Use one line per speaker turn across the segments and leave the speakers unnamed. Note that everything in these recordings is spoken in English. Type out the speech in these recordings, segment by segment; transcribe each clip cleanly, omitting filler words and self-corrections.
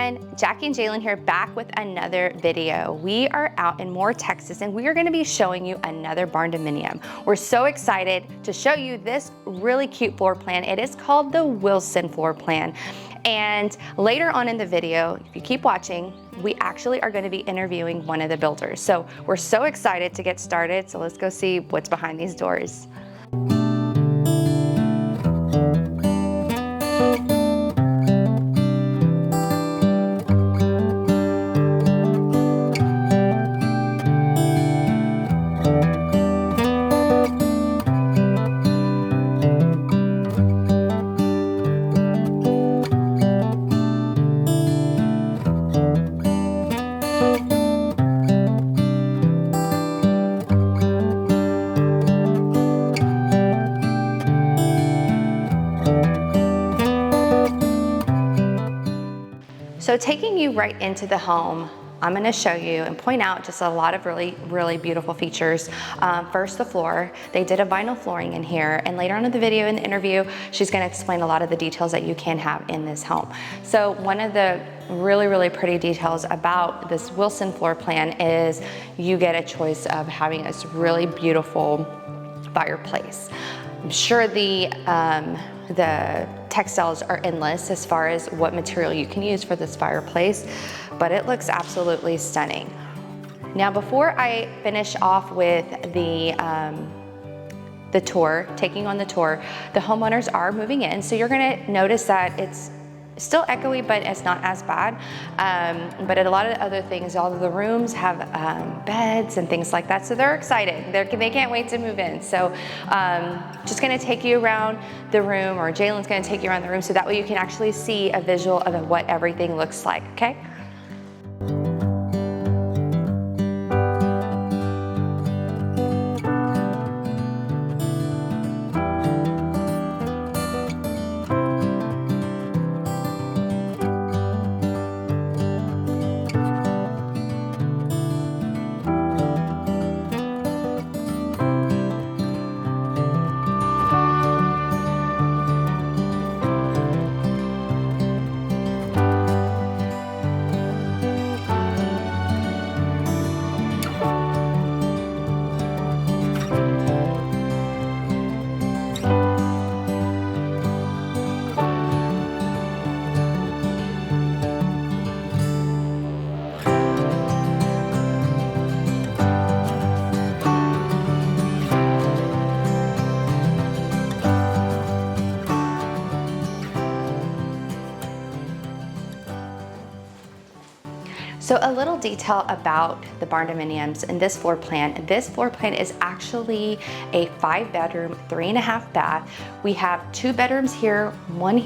everyone, Jackie and Jalen here back with another video. We are out in Moore, Texas, and we are going to be showing you another Barndominium. We're so excited to show you this really cute floor plan. It is called the Wilson floor plan. And later on in the video, if you keep watching, we actually are going to be interviewing one of the builders. So we're so excited to get started. So let's go see what's behind these doors. So taking you right into the home, I'm going to show you and point out just a lot of really beautiful features. First, the floor. They did a vinyl flooring in here, and later on in the video, in the interview, she's going to explain a lot of the details that you can have in this home. So one of the really pretty details about this Wilson floor plan is you get a choice of having this really beautiful fireplace. I'm sure the textiles are endless as far as what material you can use for this fireplace, but it looks absolutely stunning. Now, before I finish off with the tour, taking on the tour, the homeowners are moving in, so you're gonna notice that it's still echoey, but it's not as bad. But a lot of the other things, all of the rooms have beds and things like that, so they're excited. They can't wait to move in. So just gonna take you around the room, or Jalen's gonna take you around the room, so that way you can actually see a visual of what everything looks like, okay? So a little detail about the Barndominiums and this floor plan. This floor plan is actually a 5-bedroom, 3.5 bath. We have 2 bedrooms here, one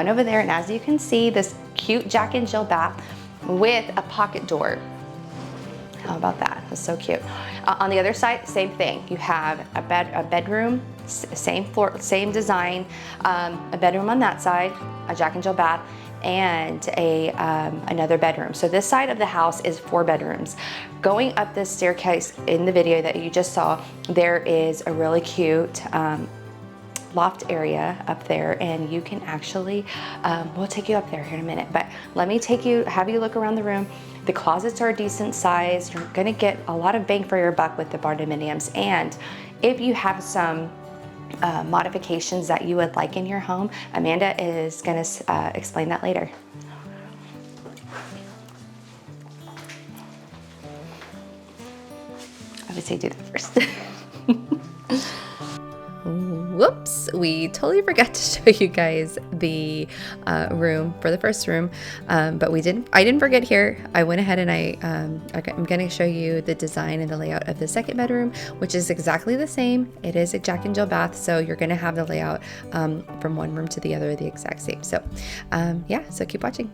over there, and as you can see, this cute Jack and Jill bath with a pocket door. How about that? That's so cute. On the other side, same thing. You have a bedroom, same floor, same design, a bedroom on that side, a Jack and Jill bath, and another bedroom. So this side of the house is 4 bedrooms. Going up this staircase in the video that you just saw, there is a really cute loft area up there, and you can actually, we'll take you up there here in a minute, but let me have you look around the room. The closets are a decent size. You're gonna get a lot of bang for your buck with the Barndominiums, and if you have some modifications that you would like in your home, Amanda is going to explain that later. I would say do that first. Whoops, we totally forgot to show you guys the room for the first room, but I didn't forget here. I went ahead and I'm going to show you the design and the layout of the second bedroom, which is exactly the same. It is a Jack and Jill bath, so you're going to have the layout from one room to the other the exact same. So yeah, so keep watching.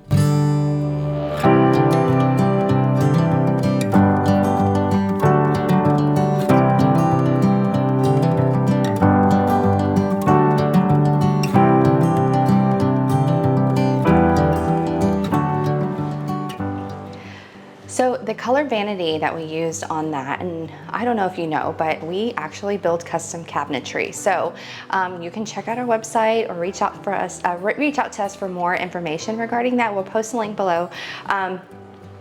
So the color vanity that we used on that, and I don't know if you know, but we actually build custom cabinetry. So you can check out our website or reach out to us for more information regarding that. We'll post a link below.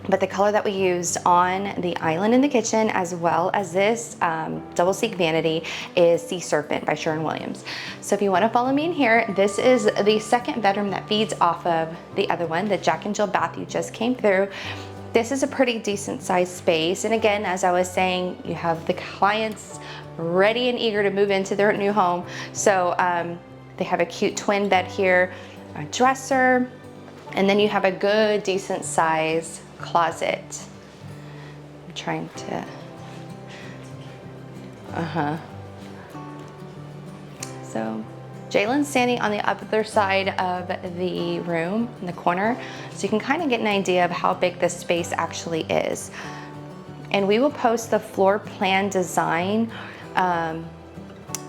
But the color that we used on the island in the kitchen, as well as this double sink vanity, is Sea Serpent by Sherwin-Williams. So if you want to follow me in here, this is the second bedroom that feeds off of the other one, the Jack and Jill bath you just came through. This is a pretty decent sized space. And again, as I was saying, you have the clients ready and eager to move into their new home. So they have a cute twin bed here, a dresser, and then you have a good, decent size closet. I'm trying to, So Jalen's standing on the other side of the room in the corner, so you can kind of get an idea of how big this space actually is. And we will post the floor plan design in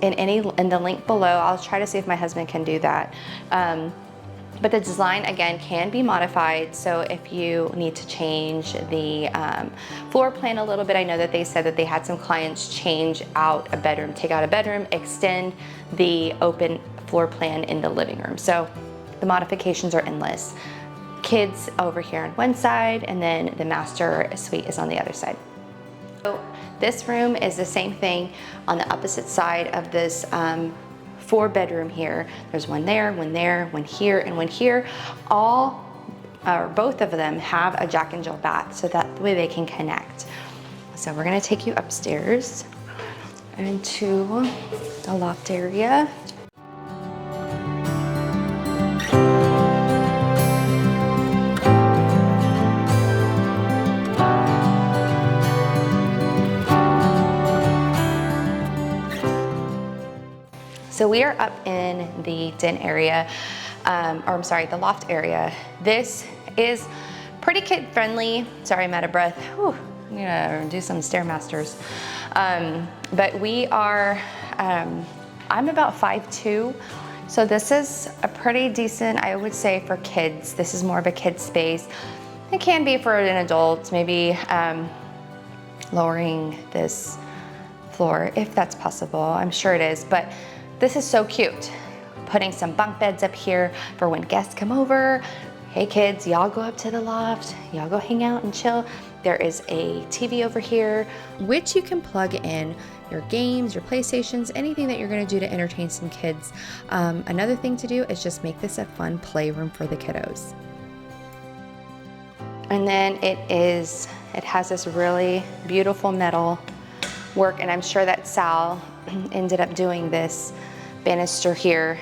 the link below. I'll try to see if my husband can do that. But the design, again, can be modified. So if you need to change the floor plan a little bit, I know that they said that they had some clients change out a bedroom, take out a bedroom, extend the open floor plan in the living room. So the modifications are endless. Kids over here on one side, and then the master suite is on the other side. So this room is the same thing on the opposite side of this 4-bedroom here. There's one there, one here, and one here. All, or both of them, have a Jack and Jill bath, so that way they can connect. So we're gonna take you upstairs into the loft area. So we are up in the den area, the loft area. This is pretty kid friendly. Sorry, I'm out of breath. Whew, I'm gonna do some Stairmasters. But we are, I'm about 5'2", so this is a pretty decent, I would say, for kids. This is more of a kid space. It can be for an adult, maybe lowering this floor if that's possible. I'm sure it is, but this is so cute. Putting some bunk beds up here for when guests come over. Hey kids, y'all go up to the loft, y'all go hang out and chill. There is a TV over here, which you can plug in your games, your PlayStations, anything that you're gonna do to entertain some kids. Another thing to do is just make this a fun playroom for the kiddos. And then it has this really beautiful metal work, and I'm sure that Sal ended up doing this banister here.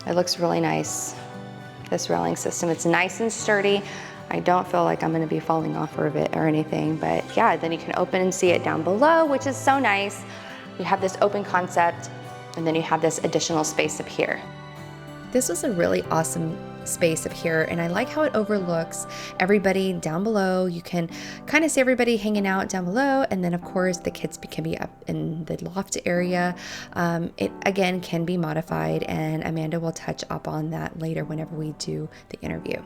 It looks really nice, this railing system. It's nice and sturdy. I don't feel like I'm gonna be falling off of it or anything, but yeah, then you can open and see it down below, which is so nice. You have this open concept, and then you have this additional space up here. This was a really awesome space up here, and I like how it overlooks everybody down below. You can kind of see everybody hanging out down below, and then of course the kids can be up in the loft area. It again can be modified, and Amanda will touch up on that later whenever we do the interview.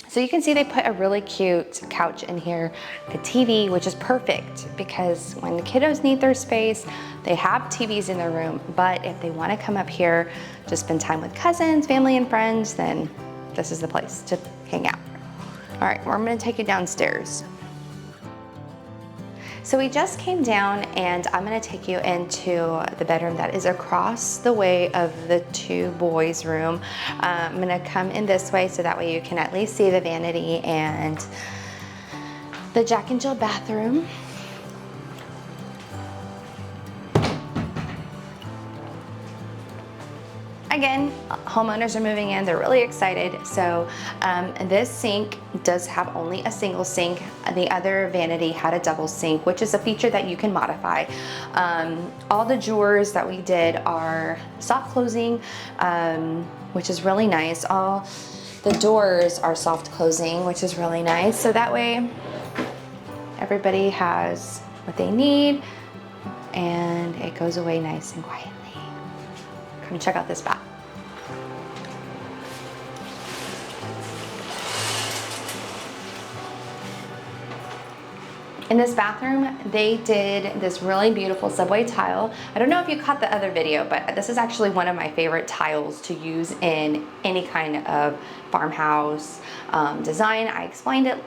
So you can see they put a really cute couch in here, the TV, which is perfect because when the kiddos need their space, they have TVs in their room, but if they want to come up here to spend time with cousins, family, and friends, then this is the place to hang out. All right, well, I'm going to take you downstairs. So we just came down, and I'm going to take you into the bedroom that is across the way of the 2 boys' room. I'm going to come in this way so that way you can at least see the vanity and the Jack and Jill bathroom. Again, homeowners are moving in, they're really excited. So this sink does have only a single sink. The other vanity had a double sink, which is a feature that you can modify. All the drawers that we did are soft closing, which is really nice. All the doors are soft closing, which is really nice. So that way everybody has what they need and it goes away nice and quietly. Come check out this bath. In this bathroom, they did this really beautiful subway tile. I don't know if you caught the other video, but this is actually one of my favorite tiles to use in any kind of farmhouse design. I explained it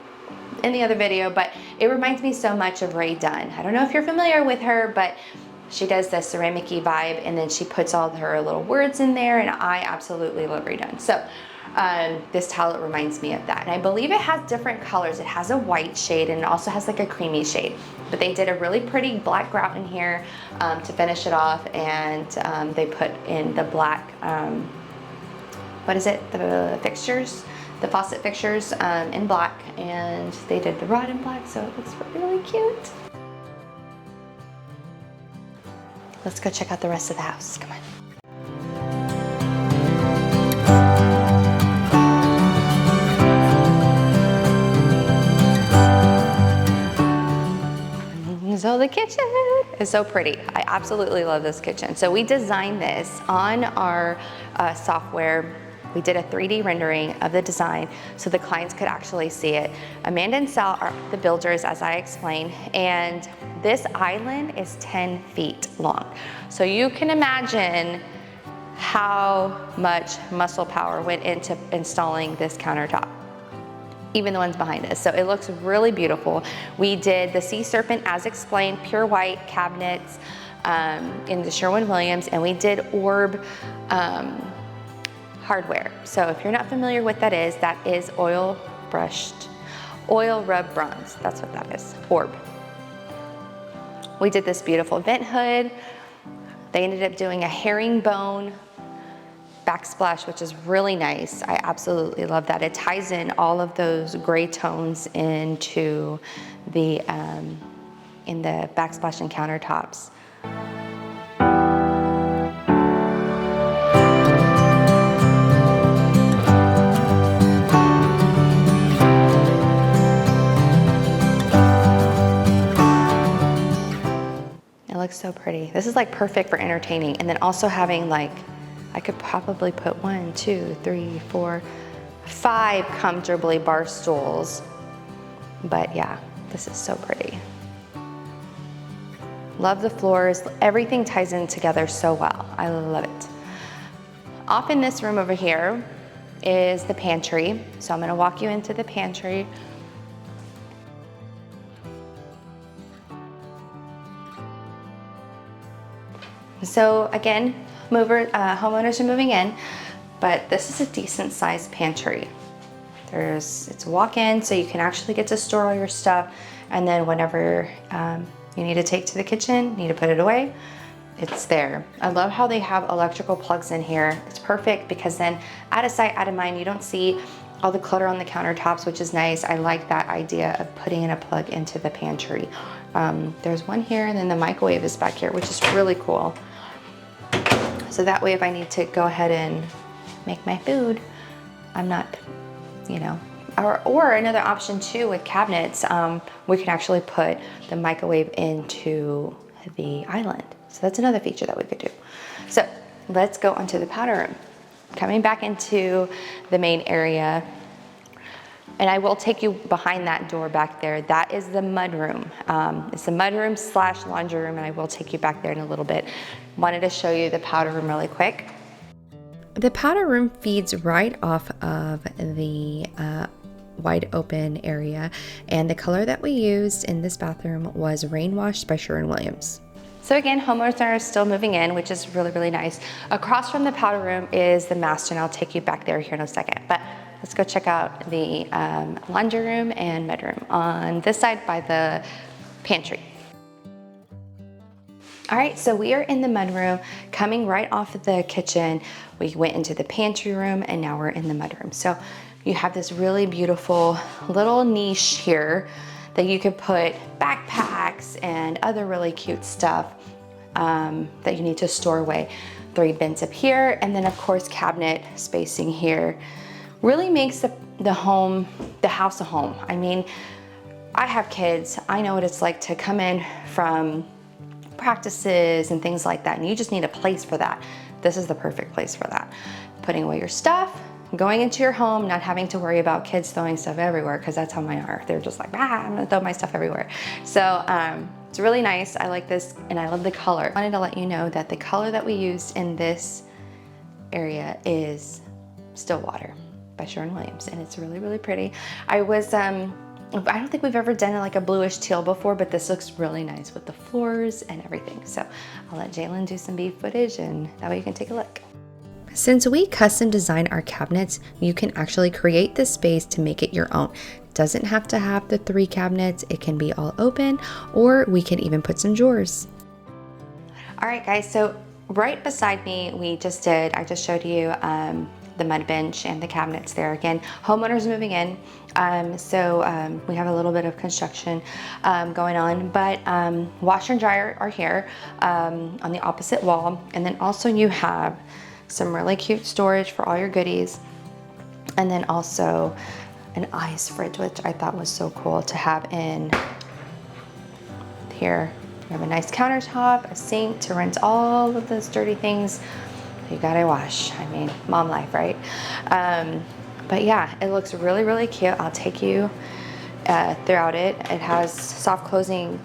in the other video, but it reminds me so much of Rae Dunn. I don't know if you're familiar with her, but she does the ceramic-y vibe, and then she puts all her little words in there, and I absolutely love Rae Dunn. So this tile reminds me of that. And I believe it has different colors. It has a white shade and it also has like a creamy shade. But they did a really pretty black grout in here to finish it off, and they put in the black, what is it, the fixtures, the faucet fixtures in black, and they did the rod in black, so it looks really cute. Let's go check out the rest of the house, come on. So the kitchen is so pretty. I absolutely love this kitchen. So we designed this on our software. We did a 3D rendering of the design so the clients could actually see it. Amanda and Sal are the builders, as I explained, and this island is 10 feet long. So you can imagine how much muscle power went into installing this countertop, even the ones behind us. So it looks really beautiful. We did the sea serpent as explained, pure white cabinets in the Sherwin-Williams, and we did orb hardware. So if you're not familiar with that is oil rub bronze. That's what that is, orb. We did this beautiful vent hood. They ended up doing a herringbone backsplash, which is really nice. I absolutely love that. It ties in all of those gray tones into the in the backsplash and countertops. It looks so pretty. This is like perfect for entertaining, and then also having like, I could probably put 1, 2, 3, 4, 5 comfortably bar stools. But yeah, this is so pretty. Love the floors. Everything ties in together so well. I love it. Off in this room over here is the pantry. So I'm gonna walk you into the pantry. So again, homeowners are moving in, but this is a decent sized pantry. It's a walk-in, so you can actually get to store all your stuff, and then whenever you need to take to the kitchen, need to put it away, it's there. I love how they have electrical plugs in here. It's perfect because then out of sight, out of mind, you don't see all the clutter on the countertops, which is nice. I like that idea of putting in a plug into the pantry. There's one here, and then the microwave is back here, which is really cool. So that way, if I need to go ahead and make my food, I'm not, you know, or another option too with cabinets, we can actually put the microwave into the island. So that's another feature that we could do. So let's go onto the powder room. Coming back into the main area, and I will take you behind that door back there. That is the mud room. It's the mud room / laundry room, and I will take you back there in a little bit. Wanted to show you the powder room really quick. The powder room feeds right off of the wide open area, and the color that we used in this bathroom was Rain Washed by Sherwin-Williams. So again, homeowners are still moving in, which is really, really nice. Across from the powder room is the master, and I'll take you back there here in a second. But let's go check out the laundry room and mud room on this side by the pantry. All right, so we are in the mud room, coming right off of the kitchen. We went into the pantry room, and now we're in the mud room. So you have this really beautiful little niche here that you could put backpacks and other really cute stuff that you need to store away. 3 bins up here, and then of course cabinet spacing here. Really makes the house a home. I mean, I have kids. I know what it's like to come in from practices and things like that, and you just need a place for that. This is the perfect place for that. Putting away your stuff, going into your home, not having to worry about kids throwing stuff everywhere, because that's how mine are. They're just like, ah, I'm gonna throw my stuff everywhere. So it's really nice. I like this and I love the color. I wanted to let you know that the color that we used in this area is Still Water by Sherwin-Williams, and it's really, really pretty. I don't think we've ever done like a bluish teal before, but this looks really nice with the floors and everything. So I'll let Jalen do some beef footage, and that way you can take a look. Since we custom design our cabinets, you can actually create this space to make it your own. It doesn't have to have the 3 cabinets. It can be all open, or we can even put some drawers. All right, guys, so right beside me, I just showed you the mud bench and the cabinets there. Again, homeowners moving in, so we have a little bit of construction going on, but washer and dryer are here on the opposite wall, and then also you have some really cute storage for all your goodies, and then also an ice fridge, which I thought was so cool to have in here. You have a nice countertop, a sink to rinse all of those dirty things you gotta wash. I mean, mom life, right? But yeah, it looks really, really cute. I'll take you throughout it. It has soft closing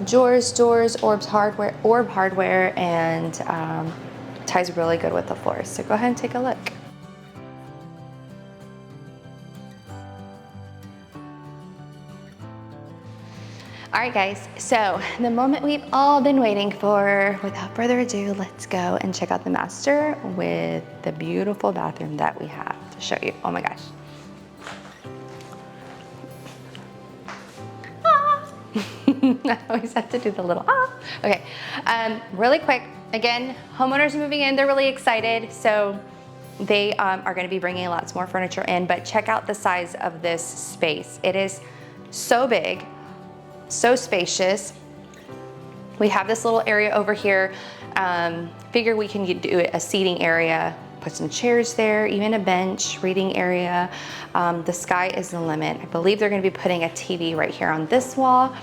drawers, doors, orb hardware, and ties really good with the floors. So go ahead and take a look. All right, guys, so the moment we've all been waiting for, without further ado, let's go and check out the master with the beautiful bathroom that we have to show you. Oh my gosh. Ah. I always have to do the little ah. Okay, really quick, again, homeowners are moving in, they're really excited, so they are gonna be bringing lots more furniture in, but check out the size of this space. It is so big. So spacious. We have this little area over here. Figure we can do a seating area, put some chairs there, even a bench, reading area. The sky is the limit. I believe they're gonna be putting a TV right here on this wall.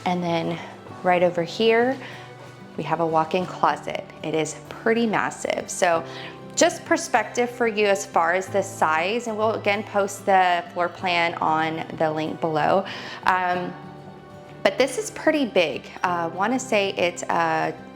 And then right over here, we have a walk-in closet. It is pretty massive. So just perspective for you as far as the size, and we'll again post the floor plan on the link below. But this is pretty big. I wanna say it's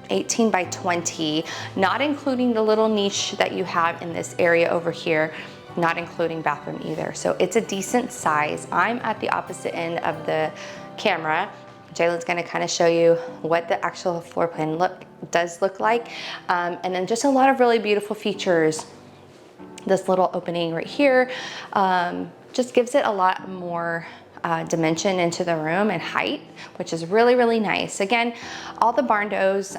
18 by 20, not including the little niche that you have in this area over here, not including bathroom either. So it's a decent size. I'm at the opposite end of the camera. Jalen's gonna kind of show you what the actual floor plan does look like. And then just a lot of really beautiful features. This little opening right here just gives it a lot more dimension into the room and height, which is really, really nice. Again, all the barndos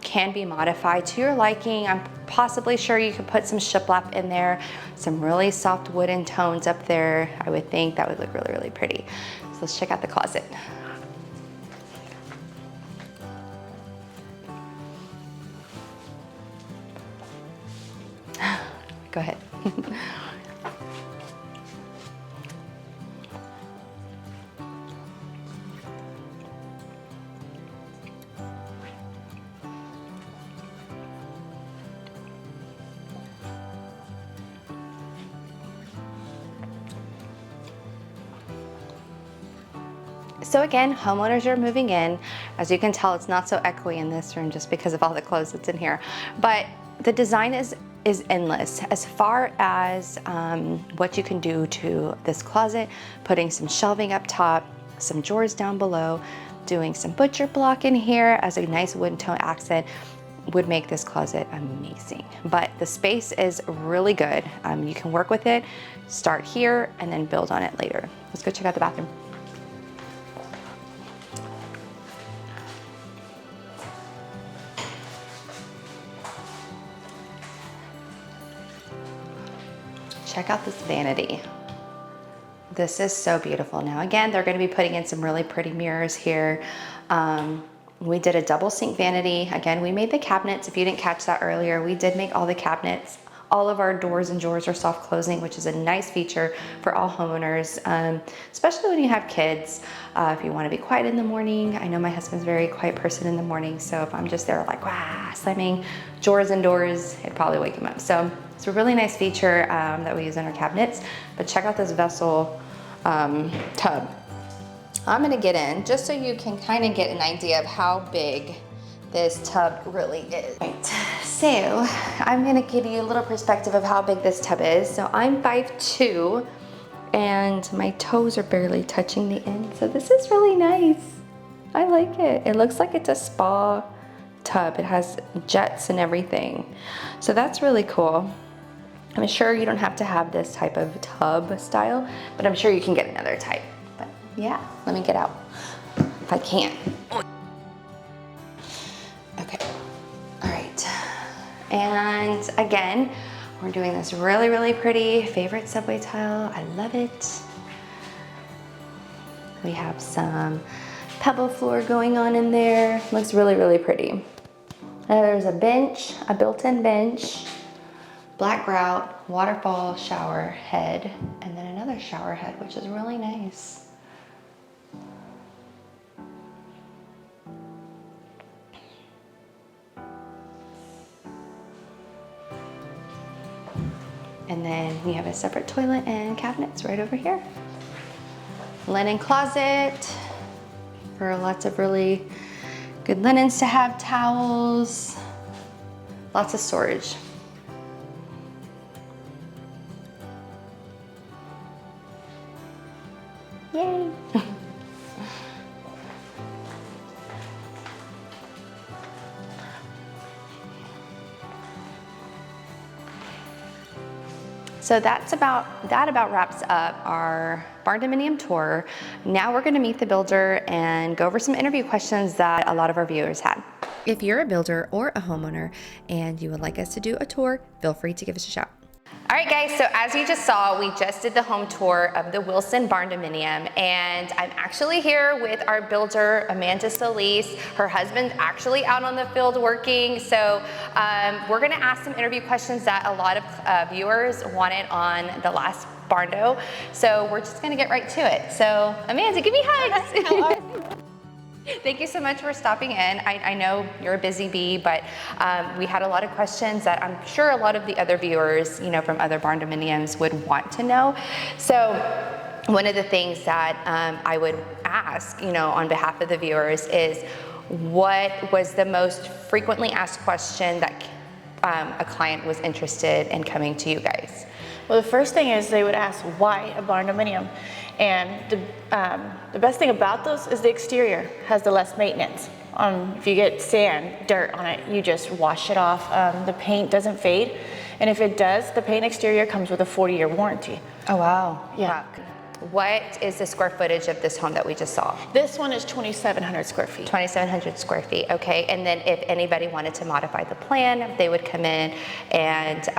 can be modified to your liking. I'm possibly sure you could put some shiplap in there, some really soft wooden tones up there. I would think that would look really, really pretty. So let's check out the closet. Go ahead. So again, homeowners are moving in. As you can tell, it's not so echoey in this room just because of all the clothes that's in here. But the design is endless as far as what you can do to this closet, putting some shelving up top, some drawers down below, doing some butcher block in here as a nice wood tone accent would make this closet amazing. But the space is really good. You can work with it, start here, and then build on it later. Let's go check out the bathroom. Check out this vanity. This is so beautiful. Now again, they're gonna be putting in some really pretty mirrors here. We did a double sink vanity. Again, we made the cabinets. If you didn't catch that earlier, we did make all the cabinets. All of our doors and drawers are soft closing, which is a nice feature for all homeowners, especially when you have kids. If you wanna be quiet in the morning, I know my husband's a very quiet person in the morning, so if I'm just there like, wow, slamming drawers and doors, it'd probably wake him up. So It's a really nice feature that we use in our cabinets, but check out this vessel tub. I'm gonna get in just so you can kind of get an idea of how big this tub really is. Right, so I'm gonna give you a little perspective of how big this tub is. So I'm 5'2", and my toes are barely touching the end, so this is really nice. I like it. It looks like it's a spa tub. It has jets and everything. So that's really cool. I'm sure you don't have to have this type of tub style, but I'm sure you can get another type. But yeah, let me get out if I can. Okay, all right. And again, we're doing this really, really pretty favorite subway tile. I love it. We have some pebble floor going on in there. Looks really, really pretty. There's a bench, a built-in bench, black grout, waterfall shower head, and then another shower head, which is really nice. And then we have a separate toilet and cabinets right over here. Linen closet for lots of really good linens to have, towels, lots of storage. Yay! So that about wraps up our Barndominium tour. Now we're gonna meet the builder and go over some interview questions that a lot of our viewers had. If you're a builder or a homeowner and you would like us to do a tour, feel free to give us a shout. All right guys, so as you just saw, we just did the home tour of the Wilson Barndominium, and I'm actually here with our builder, Amanda Solis. Her husband's actually out on the field working, so we're gonna ask some interview questions that a lot of viewers wanted on the last Barndo, so we're just gonna get right to it. So Amanda, give me hugs. How are you? Thank you so much for stopping in. I know you're a busy bee, but we had a lot of questions that I'm sure a lot of the other viewers, you know, from other Barndominiums would want to know. So one of the things that I would ask, you know, on behalf of the viewers is, what was the most frequently asked question that a client was interested in coming to you guys?
Well, the first thing is they would ask, why a Barndominium? And the best thing about those is the exterior has the less maintenance. If you get sand, dirt on it, you just wash it off. The paint doesn't fade. And if it does, the paint exterior comes with a 40-year warranty.
Oh, wow.
Yeah.
Wow. What is the square footage of this home that we just saw?
This one is 2,700 square feet.
2,700 square feet, okay. And then if anybody wanted to modify the plan, they would come in and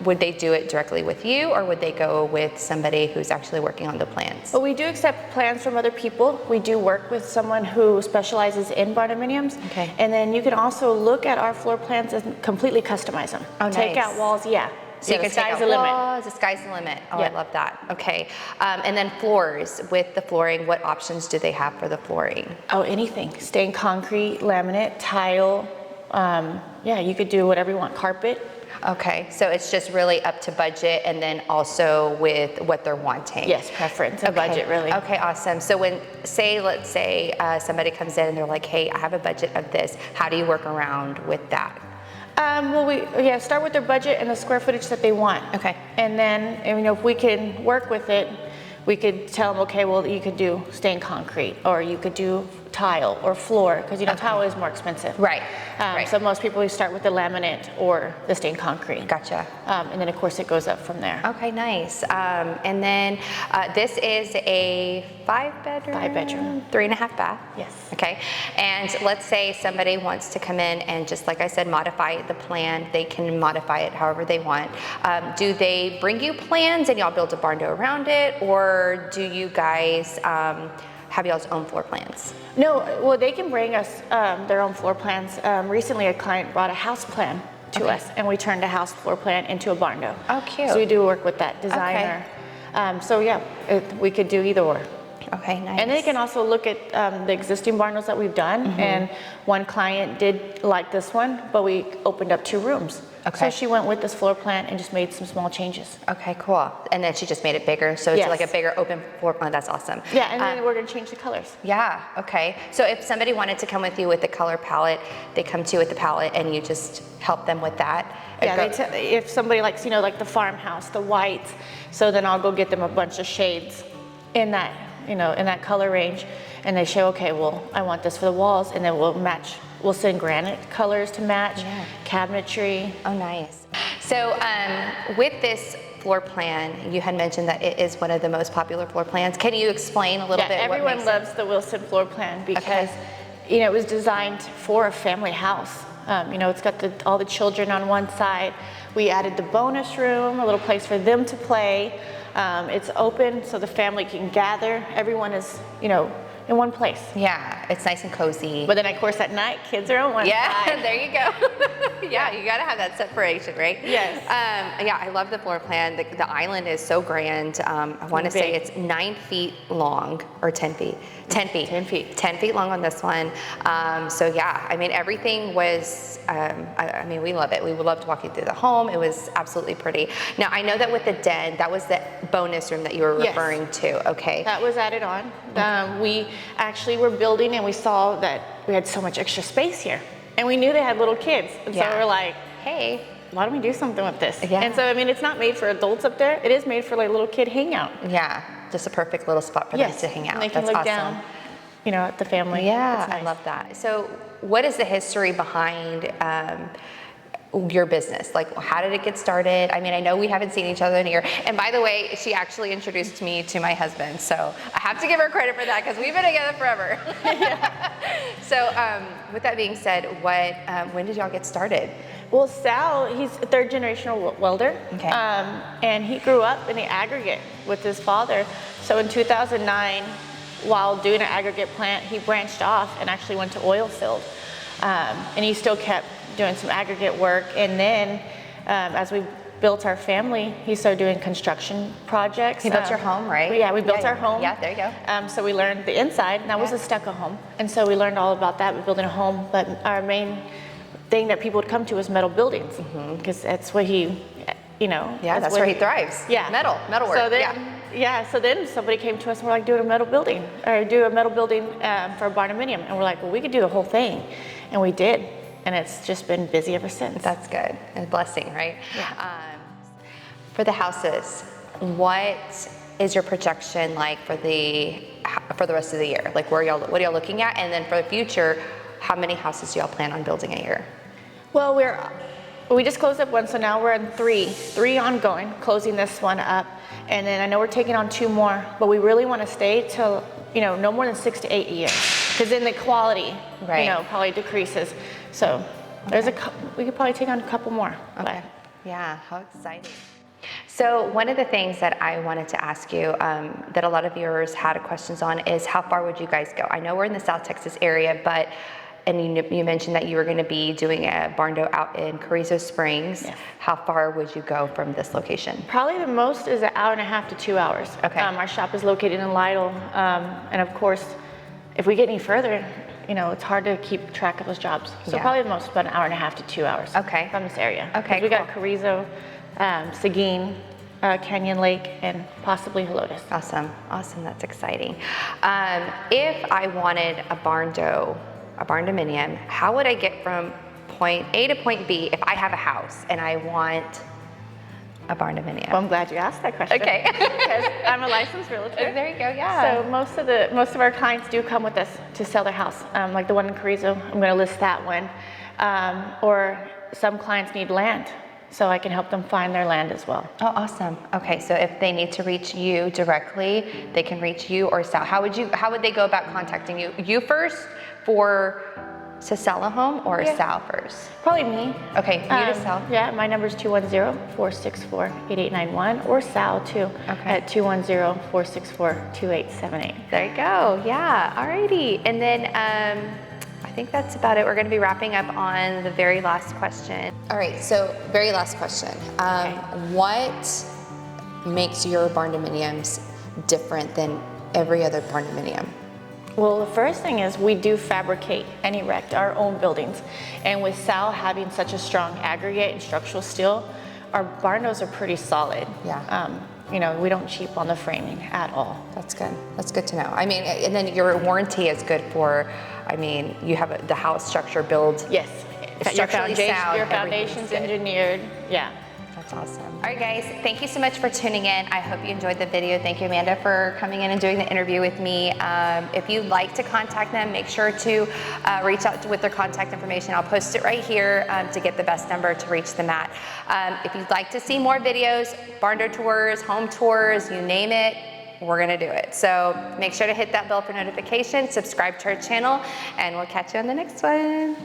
would they do it directly with you, or would they go with somebody who's actually working on the plans?
Well, we do accept plans from other people. We do work with someone who specializes in Barndominiums.
Okay.
And then you can also look at our floor plans and completely customize them.
Oh,
Take
nice.
out walls, yeah.
So you can take out walls, the sky's the limit. Oh,
yeah.
I love that. Okay. And then floors, with the flooring, what options do they have for the flooring?
Oh, anything. Stained concrete, laminate, tile. Yeah, you could do whatever you want. Carpet.
Okay, so it's just really up to budget, and then also with what they're wanting.
Yes, preference, a budget really.
Okay, awesome. So when, let's say somebody comes in and they're like, hey, I have a budget of this, how do you work around with that?
Well, we start with their budget and the square footage that they want.
Okay.
And then, you know, if we can work with it, we could tell them, okay, well, you could do stained concrete, or you could do tile or floor, because, you know, tile is more expensive.
Right. Right.
So most people, we start with the laminate or the stained concrete.
Gotcha.
And then, of course, it goes up from there.
Okay, nice. And then this is a 5-bedroom?
5-bedroom.
3.5 bath?
Yes.
Okay. And let's say somebody wants to come in and, just like I said, modify the plan. They can modify it however they want. Do they bring you plans and y'all build a Barndo around it, or do you guys have y'all's own floor plans?
No, well, they can bring us their own floor plans. Recently, a client brought a house plan to us, and we turned a house floor plan into a Barndo.
Oh, cute.
So we do work with that designer. So yeah, we could do either or.
Okay, nice.
And then you can also look at the existing barndos that we've done. And one client did like this one, but we opened up 2 rooms.
Okay.
So she went with this floor plan and just made some small changes.
Okay, cool. And then she just made it bigger, so it's
Yes.
like a bigger open floor plan. That's awesome.
Yeah, and then we're gonna change the colors.
Yeah, okay. So if somebody wanted to come with you with the color palette, they come to you with the palette and you just help them with that?
Yeah, if somebody likes, you know, like the Farmhouse, the white, so then I'll go get them a bunch of shades in that, you know, in that color range, and they say, okay, well, I want this for the walls, and then we'll match. We'll send granite colors to match, cabinetry.
Oh, nice. So with this floor plan, you had mentioned that it is one of the most popular floor plans. Can you explain a little bit what
everyone
makes
loves the Wilson floor plan because, you know, it was designed for a family house. You know, it's got all the children on one side. We added the bonus room, a little place for them to play. It's open so the family can gather. Everyone is, you know, in one place.
Yeah, it's nice and cozy.
But then, of course, at night, kids are on one side.
Yeah, there you go. Yeah, you gotta have that separation, right?
Yes.
Yeah, I love the floor plan. The island is so grand. I wanna say it's 9 feet long, or 10 feet. 10 feet.
10 feet.
10 feet long on this one. So yeah, I mean, everything was, I mean, we love it. We loved walking through the home. It was absolutely pretty. Now, I know that with the den, that was the bonus room that you were referring to, okay?
That was added on. We actually were building and we saw that we had so much extra space here. And we knew they had little kids. And so we were like, hey, why don't we do something with this?
Yeah.
And so, I mean, it's not made for adults up there. It is made for like little kid hangout.
Yeah, just a perfect little spot for them to hang out.
And they can
That's
look
awesome.
down, you know, at the family.
Yeah,
It's nice.
I love that. So what is the history behind your business? Like, how did it get started? I mean, I know we haven't seen each other in a year. And by the way, she actually introduced me to my husband. So I have to give her credit for that because we've been together forever. So with that being said, when did y'all get started?
Well, Sal, he's a 3rd generational welder.
Okay.
And he grew up in the aggregate with his father. So in 2009, while doing an aggregate plant, he branched off and actually went to oil field. And he still kept doing some aggregate work. And then as we built our family, he started doing construction projects.
He built your home, right?
Yeah, we built our home.
Yeah, there you go.
So we learned the inside, and that was a stucco home. And so we learned all about that with building a home. But our main thing that people would come to was metal buildings, because that's what he, you know.
Yeah, that's where he thrives.
Yeah.
Metal work.
So then, so then somebody came to us and we're like, do a metal building for Barndominium. And we're like, well, we could do the whole thing. And we did. And it's just been busy ever since.
That's good. A blessing, right?
Yeah.
For the houses, what is your projection like for the rest of the year? Like, what are y'all looking at? And then for the future, how many houses do y'all plan on building a year?
Well, we just closed up one, so now we're in three ongoing, closing this one up. And then I know we're taking on 2 more, but we really want to stay till, you know, no more than 6 to 8 years. Because then the quality, you know, probably decreases. So we could probably take on a couple more.
Okay. Yeah, how exciting. So one of the things that I wanted to ask you that a lot of viewers had questions on is how far would you guys go? I know we're in the South Texas area, but you mentioned that you were going to be doing a BARNDO out in Carrizo Springs.
Yes.
How far would you go from this location?
Probably the most is 1.5 hours to 2 hours.
Okay.
Our shop is located in Lytle, and of course, if we get any further, you know, it's hard to keep track of those jobs. So probably the most about 1.5 hours to 2 hours.
Okay.
From this area.
Okay.
We got Carrizo, Seguin, Canyon Lake, and possibly Helotes.
Awesome. That's exciting. If I wanted a Barndominium, how would I get from point A to point B if I have a house and I want a Barndominium?
Well, I'm glad you asked that question.
Okay.
Because I'm a licensed realtor.
There you go, yeah.
So most of our clients do come with us to sell their house. Like the one in Carrizo, I'm going to list that one. Or some clients need land, so I can help them find their land as well.
Oh, awesome. Okay, so if they need to reach you directly, they can reach you or Sal. How would they go about contacting you? You first to sell a home, or Sal first?
Probably me.
Okay, you to Sal.
Yeah, my number is 210-464-8891, or Sal too, at 210-464-2878.
There you go. Yeah. Alrighty. And then I think that's about it. We're going to be wrapping up on the very last question. All right. So very last question. What makes your Barndominiums different than every other barndominium?
Well, the first thing is we do fabricate and erect our own buildings. And with Sal having such a strong aggregate and structural steel, our barndos are pretty solid.
Yeah.
You know, we don't cheap on the framing at all.
That's good. That's good to know. I mean, and then your warranty is good for, I mean, you have the house structure built.
Yes.
Structurally sound,
your foundation's engineered. Yeah.
That's awesome. All right, guys, thank you so much for tuning in. I hope you enjoyed the video. Thank you, Amanda, for coming in and doing the interview with me. If you'd like to contact them, make sure to reach out with their contact information. I'll post it right here to get the best number to reach them at. If you'd like to see more videos, barndo tours, home tours, you name it, we're gonna do it. So make sure to hit that bell for notification, subscribe to our channel, and we'll catch you on the next one.